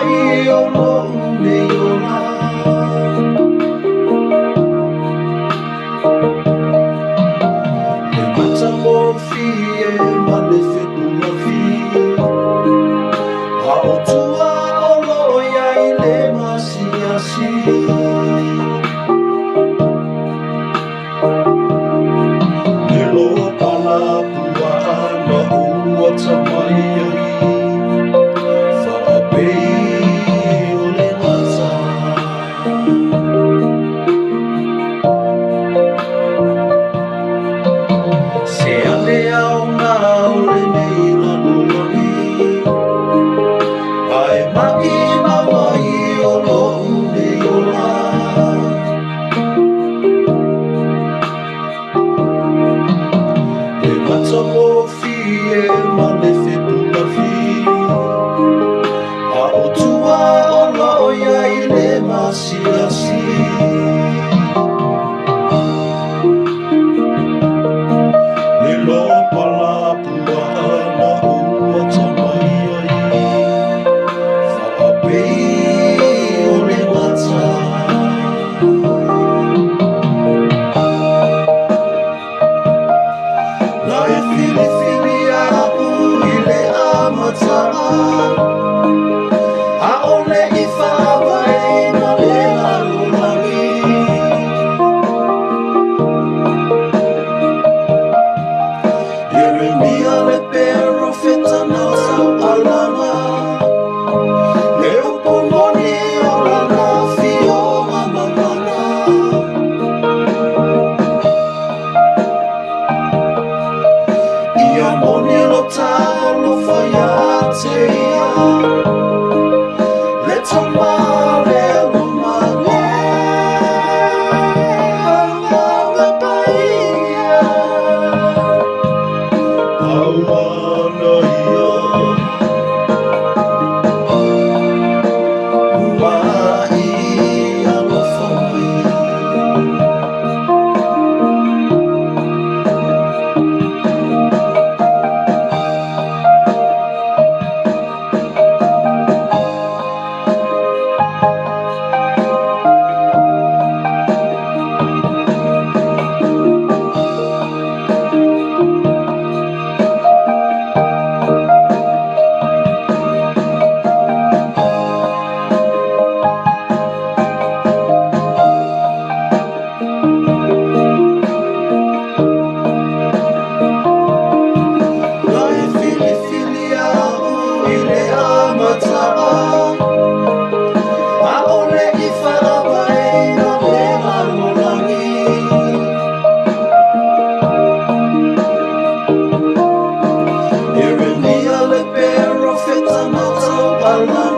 mai o lo me o la e mata mo fie ma le fetu ma fie a o tua o lo ia I le masi asi le lo pala pua na ua tamai ai se ale au ngā ore nei lano loni ae maki na mai o lo'u nei o la e mata mo fie ma le whepuna fi a o tua o lo'o ia I le masiasi le lo pala pua na ua tamai ai whaapei o le mata na e whili whili aku I le amata a ole I whaawai na le alulangi Yeremia le profeta na tau alanga le upomoni o lana fio mamamana Ia moni lo talo whaia te ia le tama le alumane Hanga paia Auana ia Uai alofa mai Yeremia le profeta na tau alanga